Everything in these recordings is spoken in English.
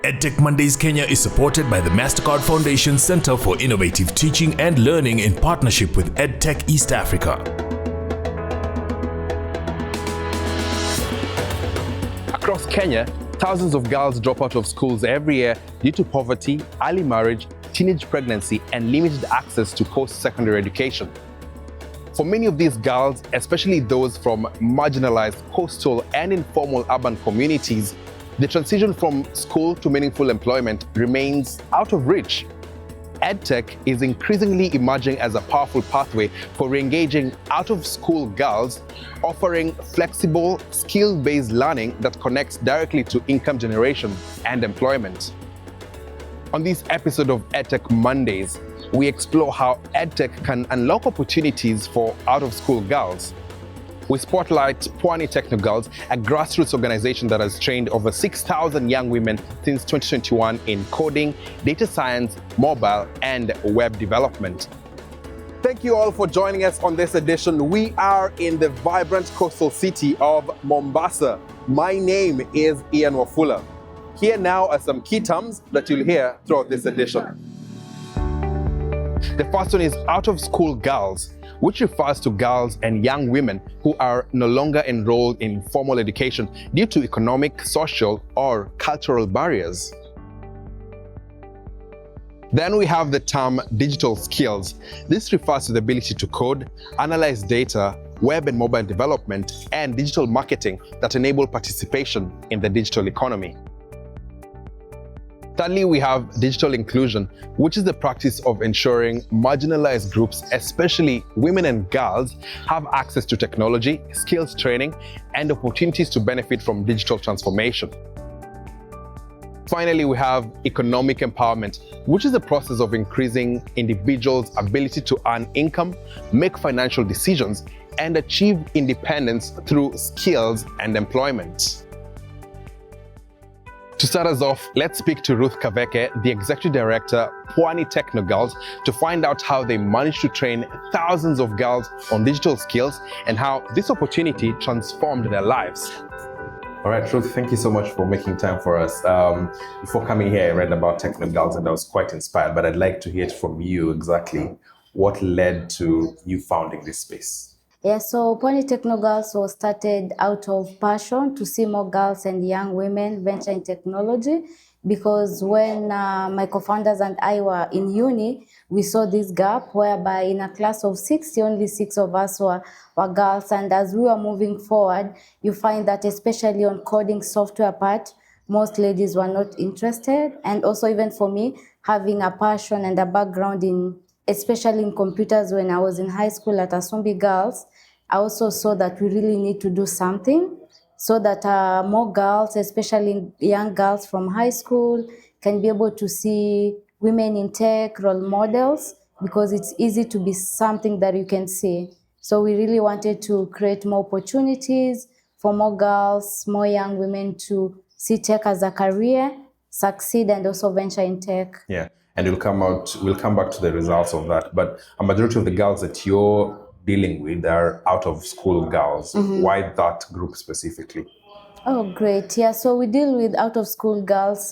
EdTech Mondays Kenya is supported by the MasterCard Foundation Center for Innovative Teaching and Learning in partnership with EdTech East Africa. Across Kenya, thousands of girls drop out of schools every year due to poverty, early marriage, teenage pregnancy, and limited access to post-secondary education. For many of these girls, especially those from marginalized coastal and informal urban communities, the transition from school to meaningful employment remains out of reach. EdTech is increasingly emerging as a powerful pathway for re-engaging out-of-school girls, offering flexible, skill-based learning that connects directly to income generation and employment. On this episode of EdTech Mondays, we explore how EdTech can unlock opportunities for out-of-school girls. We spotlight Pwani Techno Girls, a grassroots organization that has trained over 6,000 young women since 2021 in coding, data science, mobile, and web development. Thank you all for joining us on this edition. We are in the vibrant coastal city of Mombasa. My name is Ian Wafula. Here now are some key terms that you'll hear throughout this edition. The first one is out-of-school girls, which refers to girls and young women who are no longer enrolled in formal education due to economic, social, or cultural barriers. Then we have the term digital skills. This refers to the ability to code, analyze data, web and mobile development, and digital marketing that enable participation in the digital economy. Thirdly, we have digital inclusion, which is the practice of ensuring marginalized groups, especially women and girls, have access to technology, skills training, and opportunities to benefit from digital transformation. Finally, we have economic empowerment, which is the process of increasing individuals' ability to earn income, make financial decisions, and achieve independence through skills and employment. To start us off, let's speak to Ruth Kaveke, the Executive Director, Pwani Techno Girls, to find out how they managed to train thousands of girls on digital skills and how this opportunity transformed their lives. All right, Ruth, thank you so much for making time for us. Before coming here, I read about Techno Girls and I was quite inspired, but I'd like to hear it from you exactly what led to you founding this space. Yeah, so Pwani Techno Girls was started out of passion to see more girls and young women venture in technology, because when my co-founders and I were in uni, we saw this gap whereby in a class of 60, only 6 of us were girls. And as we were moving forward, you find that especially on coding software part, most ladies were not interested. And also even for me, having a passion and a background especially in computers when I was in high school at Asumbi Girls, I also saw that we really need to do something so that more girls, especially young girls from high school, can be able to see women in tech role models, because it's easy to be something that you can see. So we really wanted to create more opportunities for more girls, more young women to see tech as a career, succeed, and also venture in tech. Yeah. And we'll come back to the results of that. But a majority of the girls that you're dealing with are out-of-school girls. Mm-hmm. Why that group specifically? Oh, great. Yeah, so we deal with out-of-school girls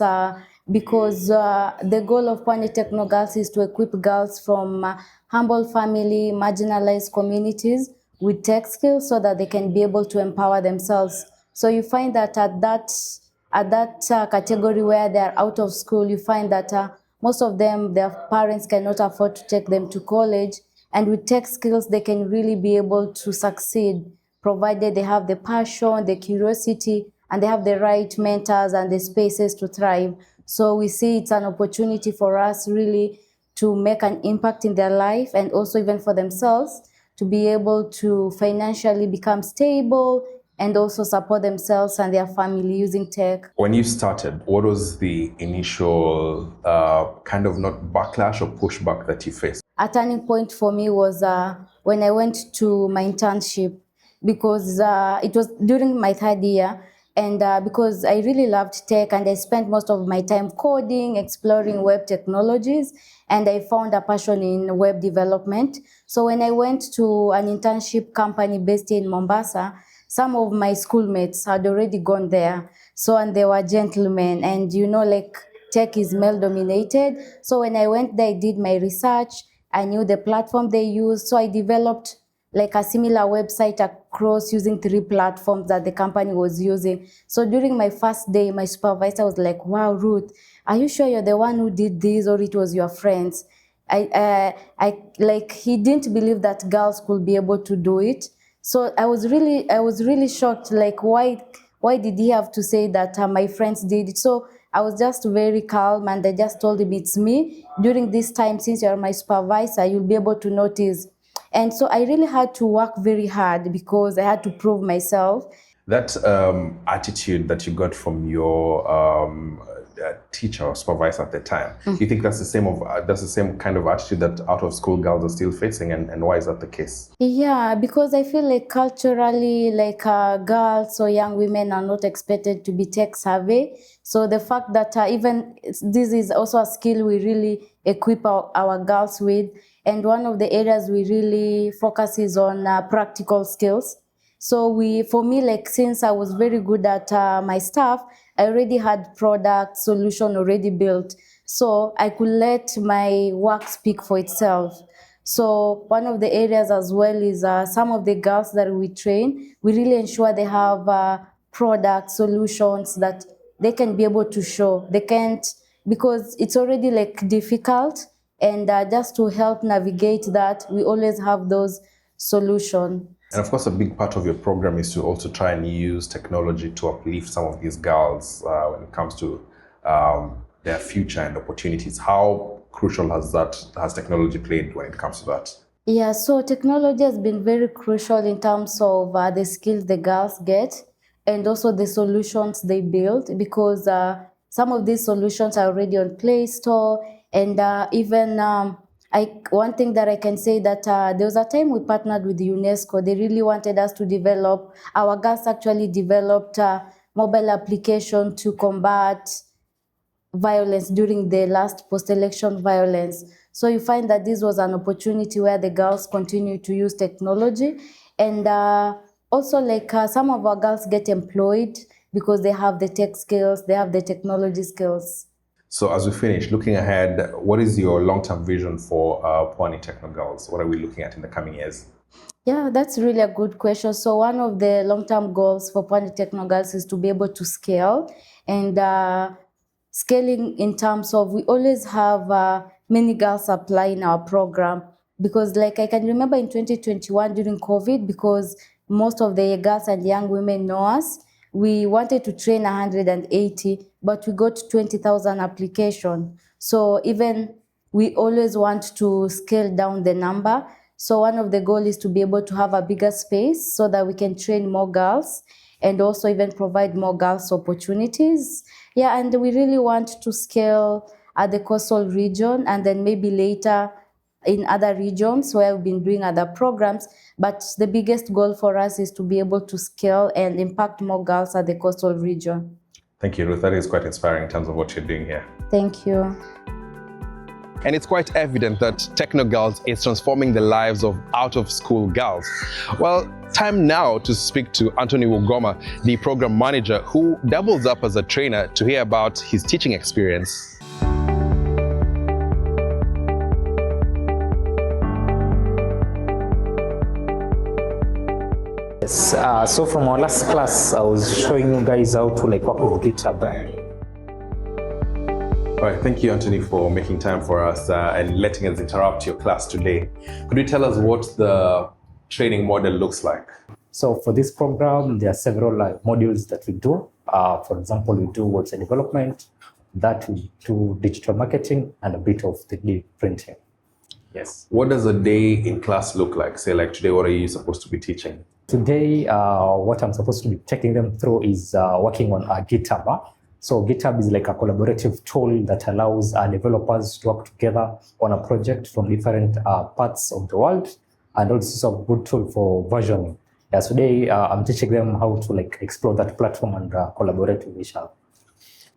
because the goal of Pwani Techno Girls is to equip girls from humble family, marginalized communities with tech skills so that they can be able to empower themselves. So you find that at that category where they're out of school, you find that most of them, their parents cannot afford to take them to college. And with tech skills, they can really be able to succeed, provided they have the passion, the curiosity, and they have the right mentors and the spaces to thrive. So we see it's an opportunity for us really to make an impact in their life, and also even for themselves to be able to financially become stable and also support themselves and their family using tech. When you started, what was the initial kind of not backlash or pushback that you faced? A turning point for me was when I went to my internship, because it was during my 3rd year, and because I really loved tech and I spent most of my time coding, exploring web technologies, and I found a passion in web development. So when I went to an internship company based in Mombasa, some of my schoolmates had already gone there. So, and they were gentlemen, and like tech is male dominated. So when I went there, I did my research. I knew the platform they use. So I developed like a similar website across using 3 platforms that the company was using. So during my first day, my supervisor was like, wow, Ruth, are you sure you're the one who did this, or it was your friends? He didn't believe that girls could be able to do it. So I was really shocked. Like, why did he have to say that my friends did it? So I was just very calm, and I just told him, it's me. During this time, since you're my supervisor, you'll be able to notice. And so I really had to work very hard because I had to prove myself. That attitude that you got from your teacher or supervisor at the time, do you think that's the same kind of attitude that out of school girls are still facing, and why is that the case? Yeah, because I feel like culturally, like girls or young women are not expected to be tech savvy. So the fact that even this is also a skill we really equip our girls with, and one of the areas we really focus is on practical skills. So for me, like, since I was very good at my stuff, I already had product solution already built. So I could let my work speak for itself. So one of the areas as well is some of the girls that we train, we really ensure they have product solutions that they can be able to show. They can't, because it's already like difficult. And just to help navigate that, we always have those solutions. And of course, a big part of your program is to also try and use technology to uplift some of these girls when it comes to their future and opportunities. How crucial has technology played when it comes to that? Yeah, so technology has been very crucial in terms of the skills the girls get and also the solutions they build, because some of these solutions are already on Play Store. And even one thing that I can say that there was a time we partnered with UNESCO. They really wanted us to develop, our girls actually developed a mobile application to combat violence during the last post-election violence. So you find that this was an opportunity where the girls continue to use technology. And also, like, some of our girls get employed because they have the tech skills, they have the technology skills. So as we finish, looking ahead, what is your long-term vision for Pwani Techno Girls? What are we looking at in the coming years? Yeah, that's really a good question. So one of the long-term goals for Pwani Techno Girls is to be able to scale. And scaling in terms of, we always have many girls apply in our program. Because like I can remember in 2021 during COVID, because most of the girls and young women know us, we wanted to train 180, but we got 20,000 applications. So even we always want to scale down the number. So one of the goals is to be able to have a bigger space so that we can train more girls and also even provide more girls opportunities. Yeah, and we really want to scale at the coastal region and then maybe later in other regions where we've been doing other programs. But the biggest goal for us is to be able to scale and impact more girls at the coastal region. Thank you, Ruth. That is quite inspiring in terms of what you're doing here. Thank you. And it's quite evident that Techno Girls is transforming the lives of out-of-school girls. Well, time now to speak to Anthony Wugoma, the program manager, who doubles up as a trainer, to hear about his teaching experience. Yes, so from our last class, I was showing you guys how to work with GitHub. All right, thank you, Anthony, for making time for us and letting us interrupt your class today. Could you tell us what the training model looks like? So for this program, there are several modules that we do. For example, we do website development, that we do digital marketing, and a bit of 3D printing. Yes. What does a day in class look like? Say, like today, what are you supposed to be teaching? Today, what I'm supposed to be taking them through is working on GitHub. So GitHub is like a collaborative tool that allows developers to work together on a project from different parts of the world, and also a good tool for versioning. Yeah, so today I'm teaching them how to explore that platform and collaborate with each other.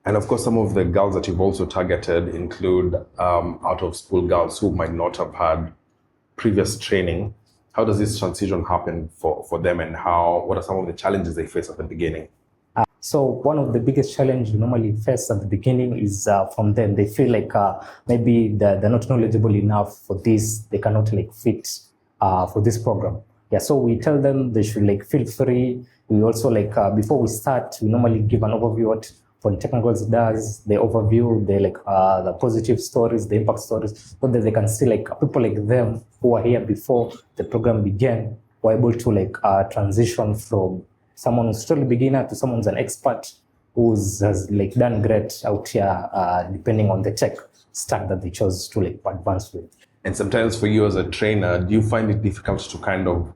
And of course, some of the girls that you've also targeted include out-of-school girls who might not have had previous training. How does this transition happen for them, and what are some of the challenges they face at the beginning? So one of the biggest challenges we normally face at the beginning is from them. They feel like maybe they're not knowledgeable enough for this. They cannot like fit for this program. Yeah, so we tell them they should like feel free. We also like before we start, we normally give an overview what Technogals does, the overview, the positive stories, the impact stories, so that they can see like people like them who are here before the program began were able to like transition from someone who's totally beginner to someone who's an expert has like done great out here, depending on the tech stack that they chose to like advance with. And sometimes for you as a trainer, do you find it difficult to kind of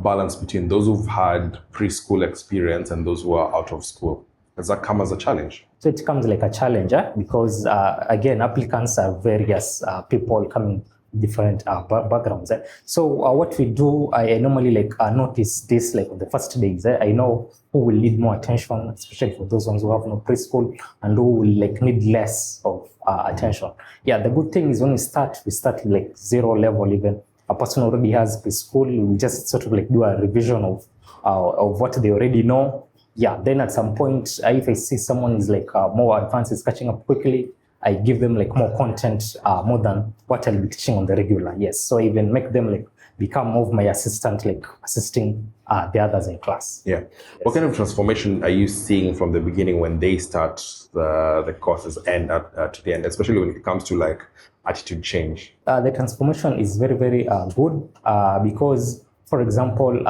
balance between those who've had preschool experience and those who are out of school? Does that come as a challenge? So it comes like a challenge because again, applicants are various people coming different backgrounds. So what we do, I normally like notice this like on the first days. I know who will need more attention, especially for those ones who have no preschool and who will like need less of attention. Yeah, the good thing is when we start like 0 level. Even a person already has preschool, we just sort of like do a revision of what they already know. Yeah, then at some point, if I see someone is like more advanced, is catching up quickly, I give them like more content, more than what I'll be teaching on the regular. Yes, so I even make them like become more of my assistant, like assisting the others in class. Yeah. Yes. What kind of transformation are you seeing from the beginning when they start the courses and to the end, especially when it comes to like attitude change? The transformation is very, very good because, for example,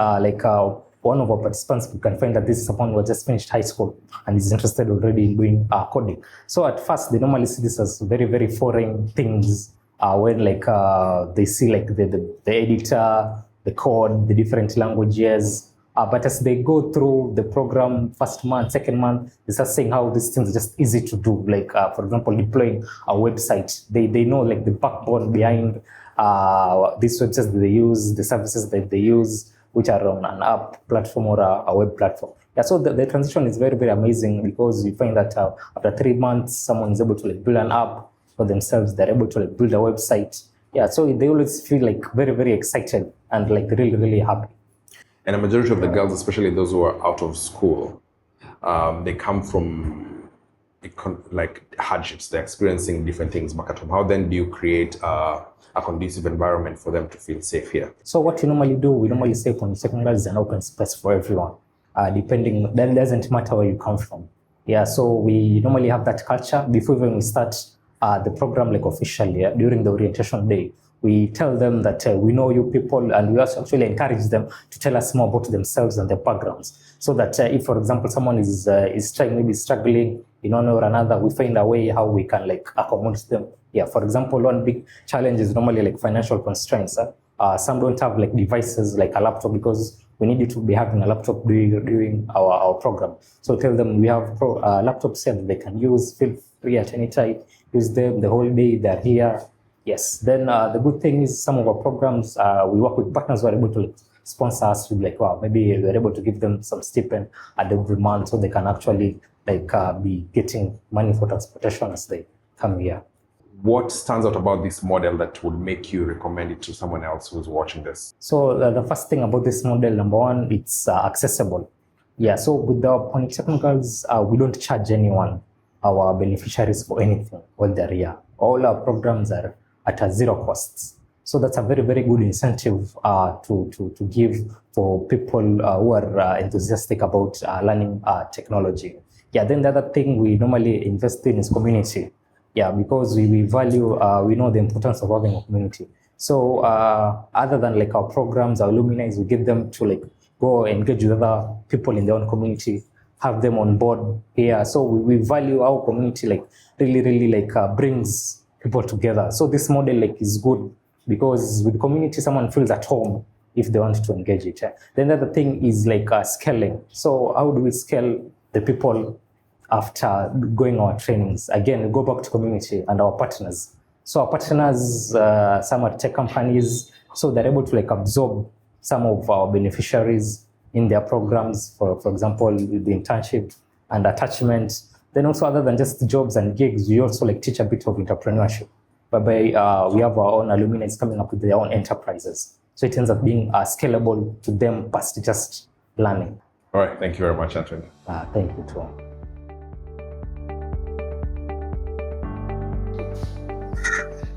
one of our participants, we can find that this is someone who just finished high school and is interested already in doing coding. So at first, they normally see this as very, very foreign things when like they see like the editor, the code, the different languages. But as they go through the program, first month, second month, they start saying how these things are just easy to do. Like, for example, deploying a website. They know like the backbone behind these websites that they use, the services that they use, which are on an app platform or a web platform. Yeah, so the transition is very, very amazing because you find that after 3 months, someone is able to like build an app for themselves. They're able to like build a website. Yeah, so they always feel like very, very excited and like really, really happy. And a majority of the girls, especially those who are out of school, they come from like hardships. They're experiencing different things back at home. How then do you create a conducive environment for them to feel safe here? So what we normally do, we normally say Technogals is an open space for everyone. Depending, then it doesn't matter where you come from. Yeah, so we normally have that culture before even we start the program like officially. During the orientation day, we tell them that we know you people, and we also actually encourage them to tell us more about themselves and their backgrounds. So that if, for example, someone is maybe struggling in one way or another, we find a way how we can like accommodate them. Yeah, for example, one big challenge is normally like financial constraints. Some don't have like devices like a laptop because we need you to be having a laptop during our program. So tell them we have laptops here that they can use. Feel free at any time. Use them the whole day. They're here. Yes. Then the good thing is some of our programs, we work with partners who are able to like, sponsor us with like, wow, maybe we're able to give them some stipend at every month so they can actually like be getting money for transportation as they come here. What stands out about this model that would make you recommend it to someone else who's watching this? So the first thing about this model, number one, it's accessible. Yeah, so with the Technogals, we don't charge anyone, our beneficiaries, for anything while they're here. All our programs are at a 0 costs. So that's a very, very good incentive to give for people who are enthusiastic about learning technology. Yeah, then the other thing we normally invest in is community. Yeah, because we value, we know the importance of having a community. So other than like our programs, our alumni, we get them to like go engage with other people in their own community, have them on board here. So we value our community, like really, really like brings people together. So this model like is good because with community, someone feels at home if they want to engage it. Then the other thing is like scaling. So how do we scale the people after going our trainings? Again, we go back to community and our partners. So our partners, some are tech companies, so they're able to like absorb some of our beneficiaries in their programs, for example, with the internship and attachment. Then also other than just jobs and gigs, we also like teach a bit of entrepreneurship, whereby we have our own alumni coming up with their own enterprises. So it ends up being scalable to them past just learning. All right, thank you very much, Anthony. Thank you too.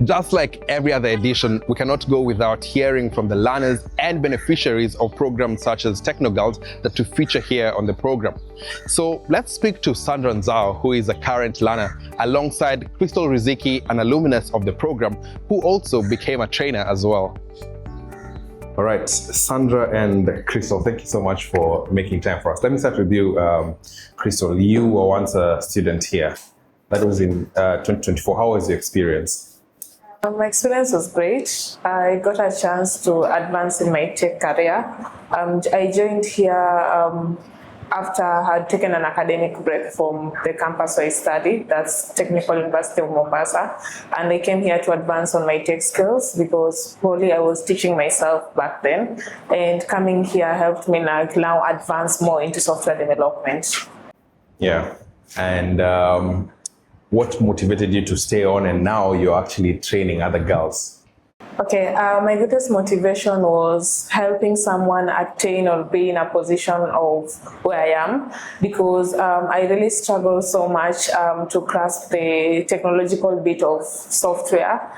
Just like every other edition, we cannot go without hearing from the learners and beneficiaries of programs such as TechnoGirls that we feature here on the program. So let's speak to Sandra Nzao, who is a current learner, alongside Crystal Riziki, an alumnus of the program, who also became a trainer as well. All right, Sandra and Crystal, thank you so much for making time for us. Let me start with you, Crystal. You were once a student here. That was in 2024. How was your experience? My experience was great. I got a chance to advance in my tech career. I joined here after I had taken an academic break from the campus where I studied, that's Technical University of Mombasa. And I came here to advance on my tech skills because probably I was teaching myself back then. And coming here helped me now advance more into software development. Yeah. And what motivated you to stay on, and now you're actually training other girls? Okay, my greatest motivation was helping someone attain or be in a position of where I am, because I really struggle so much to grasp the technological bit of software.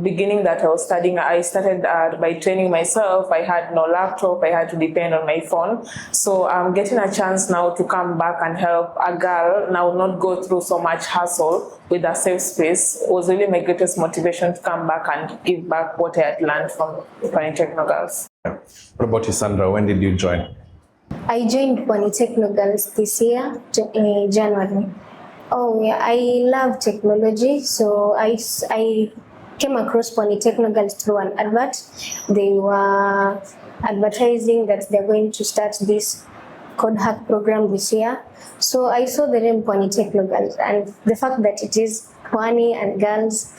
Beginning that I was studying, I started by training myself. I had no laptop, I had to depend on my phone. So getting a chance now to come back and help a girl now not go through so much hassle with a safe space was really my greatest motivation to come back and give back what I had learned from TechnoGirls. What about you, Sandra? When did you join? I joined TechnoGirls this year, January. Oh yeah, I love technology, so I came across TechnoGirls through an advert. They were advertising that they're going to start this code hack program this year. So I saw the name TechnoGirls, and the fact that it is Pwani and girls,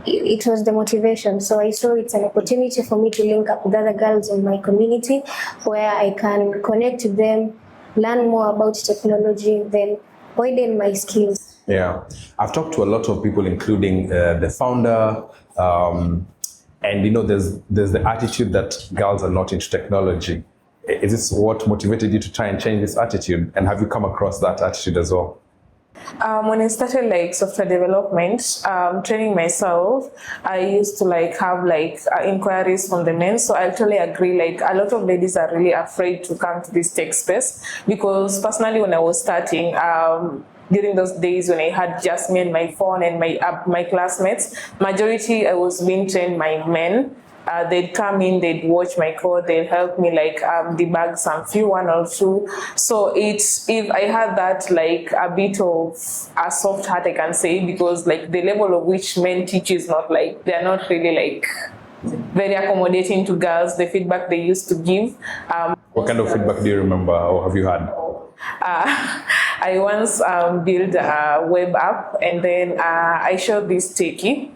it was the motivation. So I saw it's an opportunity for me to link up with other girls in my community where I can connect with them, learn more about technology, then widen my skills. Yeah, I've talked to a lot of people, including the founder, and you know, there's the attitude that girls are not into technology. Is this what motivated you to try and change this attitude? And have you come across that attitude as well? When I started software development, training myself, I used to have inquiries from the men. So I totally agree. A lot of ladies are really afraid to come to this tech space, because personally, when I was starting, during those days when I had just me and my phone and my classmates, majority I was being trained by men. They'd come in, they'd watch my code, they'd help me debug some few one or two. So if I had that a bit of a soft heart, I can say, because the level of which men teach is not they're not really very accommodating to girls, the feedback they used to give. What kind of feedback do you remember or have you had? I once built a web app, and then I showed this techie.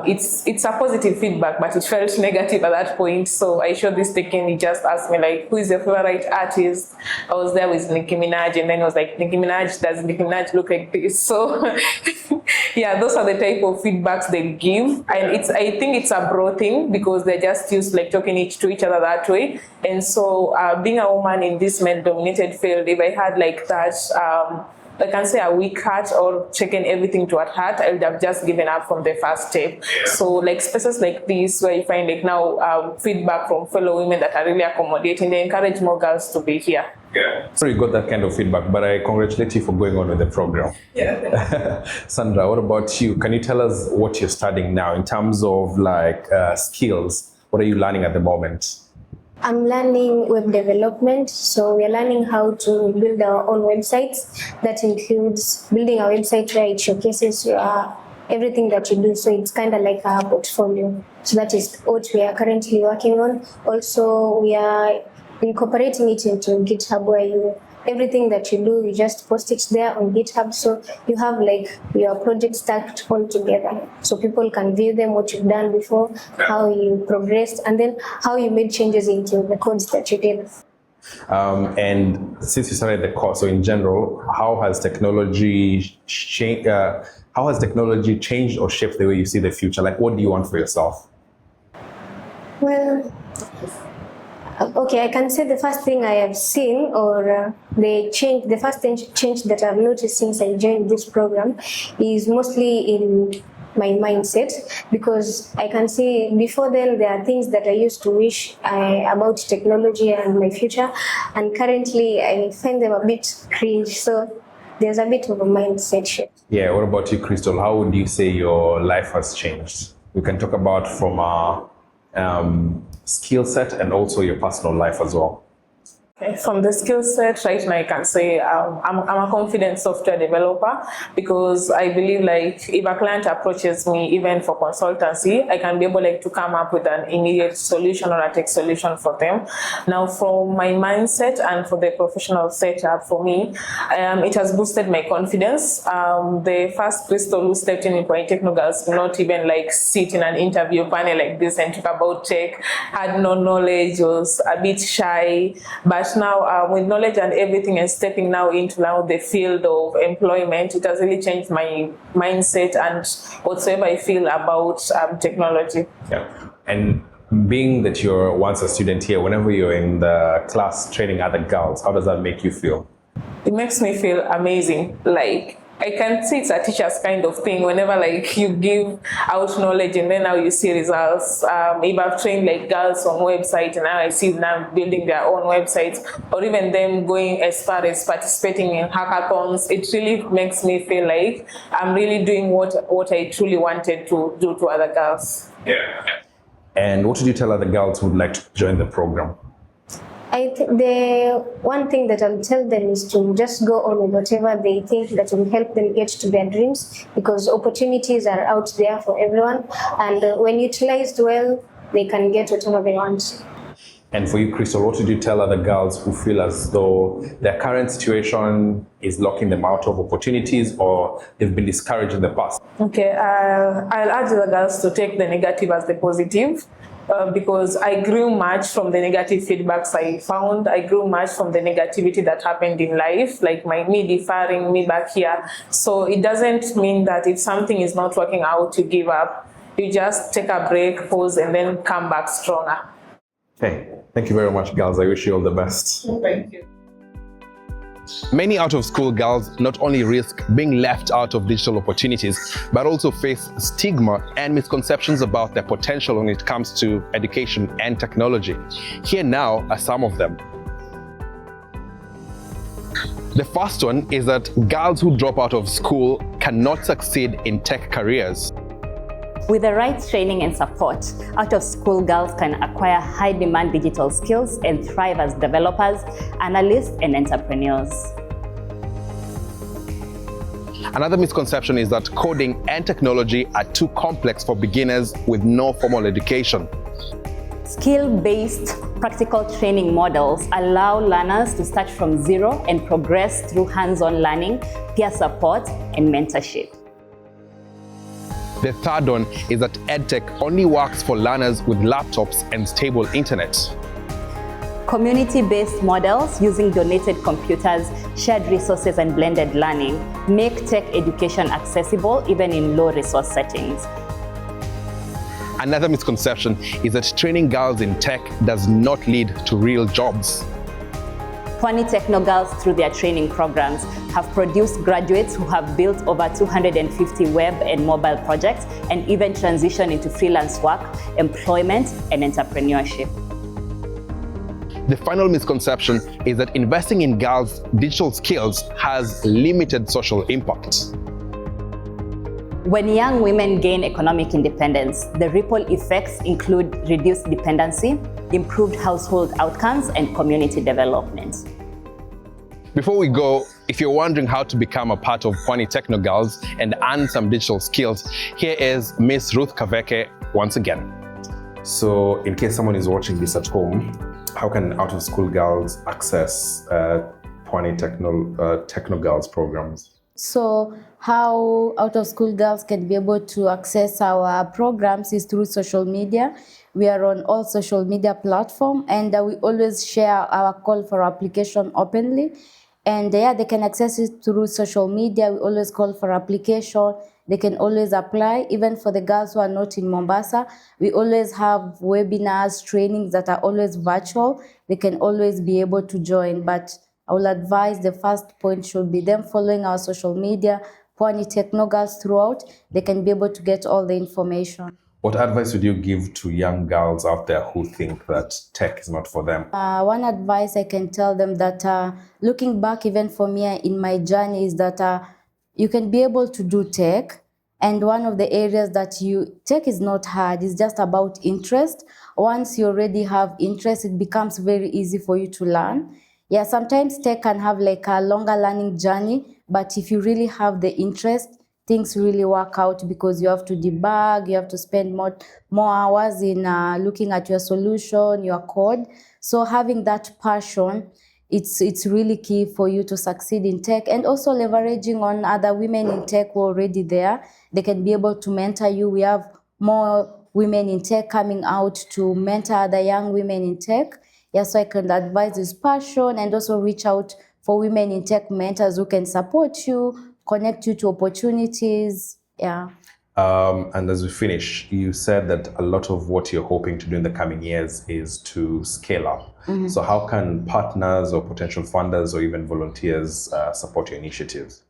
It's a positive feedback, but it felt negative at that point. So I showed this techie, and he just asked me who is your favorite artist? I was there with Nicki Minaj, and then I was like, Nicki Minaj, does Nicki Minaj look like this? So yeah, those are the type of feedbacks they give. And I think it's a broad thing, because they're just used talking to each other that way. And so being a woman in this male-dominated field, if I had that, I can say a weak heart or taken everything to a heart, I would have just given up from the first step. So spaces like this, where you find now feedback from fellow women that are really accommodating, they encourage more girls to be here. Yeah. So you got that kind of feedback, but I congratulate you for going on with the program. Yeah. Sandra, what about you? Can you tell us what you're studying now in terms of skills? What are you learning at the moment? I'm learning web development, so we're learning how to build our own websites. That includes building a website where it showcases everything that you do, so it's kind of like a portfolio. So that is what we are currently working on. Also, we are incorporating it into GitHub, where everything that you do, you just post it there on GitHub, so you have your project stacked all together, so people can view them, what you've done before, how you progressed, and then how you made changes into the codes that you did. And since you started the course, so in general, how has technology changed or shaped the way you see the future? What do you want for yourself? Well, Okay, I can say the first thing I have seen, or the first change that I've noticed since I joined this program is mostly in my mindset, because I can see before then there are things that I used to wish about technology and my future, and currently I find them a bit cringe. So there's a bit of a mindset shift. Yeah, what about you, Crystal? How would you say your life has changed? We can talk about from a skill set and also your personal life as well. Okay, from the skill set, right now I can say I'm a confident software developer, because I believe like if a client approaches me even for consultancy, I can be able like to come up with an immediate solution or a tech solution for them. Now from my mindset and for the professional setup for me, it has boosted my confidence. The first Crystal who stepped in Polytechno Girls did not even like sit in an interview panel like this and talk about tech, had no knowledge, was a bit shy, but now with knowledge and everything and stepping now into now the field of employment, it has really changed my mindset and whatsoever I feel about technology. Yeah, and being that you're once a student here, whenever you're in the class training other girls, how does that make you feel? It makes me feel amazing. Like I can see it's a teacher's kind of thing. Whenever like you give out knowledge and then now you see results. If I've trained like girls on website and now I see them building their own websites, or even them going as far as participating in hackathons, it really makes me feel like I'm really doing what I truly wanted to do to other girls. Yeah. And what would you tell other girls who would like to join the program? I think the one thing that I'll tell them is to just go on with whatever they think that will help them get to their dreams, because opportunities are out there for everyone, and when utilized well, they can get whatever they want. And for you, Crystal, what would you tell other girls who feel as though their current situation is locking them out of opportunities or they've been discouraged in the past? Okay, I'll urge the girls to take the negative as the positive. Because I grew much from the negative feedbacks I found. I grew much from the negativity that happened in life, like me deferring, me back here. So it doesn't mean that if something is not working out, you give up. You just take a break, pause, and then come back stronger. Hey, thank you very much, girls. I wish you all the best. Thank you. Many out-of-school girls not only risk being left out of digital opportunities, but also face stigma and misconceptions about their potential when it comes to education and technology. Here now are some of them. The first one is that girls who drop out of school cannot succeed in tech careers. With the right training and support, out-of-school girls can acquire high-demand digital skills and thrive as developers, analysts, and entrepreneurs. Another misconception is that coding and technology are too complex for beginners with no formal education. Skill-based practical training models allow learners to start from zero and progress through hands-on learning, peer support, and mentorship. The third one is that EdTech only works for learners with laptops and stable internet. Community-based models using donated computers, shared resources, and blended learning make tech education accessible even in low-resource settings. Another misconception is that training girls in tech does not lead to real jobs. Polytechno Girls, through their training programs, have produced graduates who have built over 250 web and mobile projects and even transitioned into freelance work, employment, and entrepreneurship. The final misconception is that investing in girls' digital skills has limited social impact. When young women gain economic independence, the ripple effects include reduced dependency, improved household outcomes, and community development. Before we go, if you're wondering how to become a part of Polytechno Girls and earn some digital skills, here is Miss Ruth Kaveke once again. So in case someone is watching this at home, how can out-of-school girls access Polytechno Girls programs? So how out-of-school girls can be able to access our programs is through social media. We are on all social media platforms, and we always share our call for application openly. And they can access it through social media. We always call for application. they can always apply. Even for the girls who are not in Mombasa, we always have webinars, trainings that are always virtual. They can always be able to join. But I will advise the first point should be them following our social media, Pwani Techno Girls throughout. They can be able to get all the information. What advice would you give to young girls out there who think that tech is not for them? One advice I can tell them that looking back, even for me in my journey, is that you can be able to do tech. And one of the areas that tech is not hard, it's just about interest. Once you already have interest, it becomes very easy for you to learn. Yeah, sometimes tech can have like a longer learning journey, but if you really have the interest, things really work out because you have to debug, you have to spend more hours in looking at your solution, your code. So having that passion, it's really key for you to succeed in tech, and also leveraging on other women in tech who are already there. They can be able to mentor you. We have more women in tech coming out to mentor other young women in tech. Yeah, so I can advise this passion and also reach out for women in tech mentors who can support you, connect you to opportunities. Yeah. And as we finish, you said that a lot of what you're hoping to do in the coming years is to scale up. Mm-hmm. So how can partners or potential funders or even volunteers support your initiatives?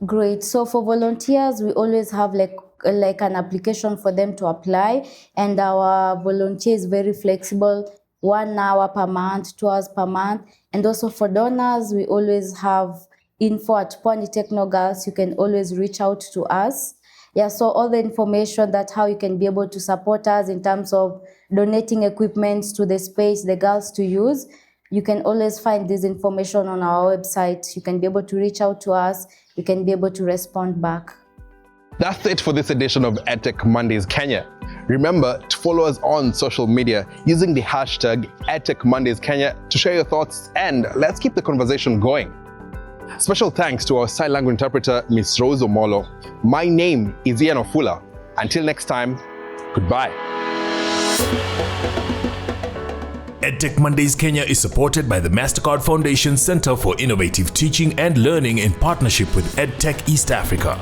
Great. So for volunteers, we always have like an application for them to apply, and our volunteer is very flexible. 1 hour per month, 2 hours per month. And also for donors, we always have info@Pwani Techno Girls. You can always reach out to us. Yeah, so all the information that how you can be able to support us in terms of donating equipment to the space, the girls to use, you can always find this information on our website. You can be able to reach out to us. You can be able to respond back. That's it for this edition of EdTech Mondays Kenya. Remember to follow us on social media using the hashtag EdTech Mondays Kenya to share your thoughts, and let's keep the conversation going. Special thanks to our sign language interpreter, Ms. Rose Omolo. My name is Ian Ofula. Until next time, goodbye. EdTech Mondays Kenya is supported by the MasterCard Foundation Center for Innovative Teaching and Learning in partnership with EdTech East Africa.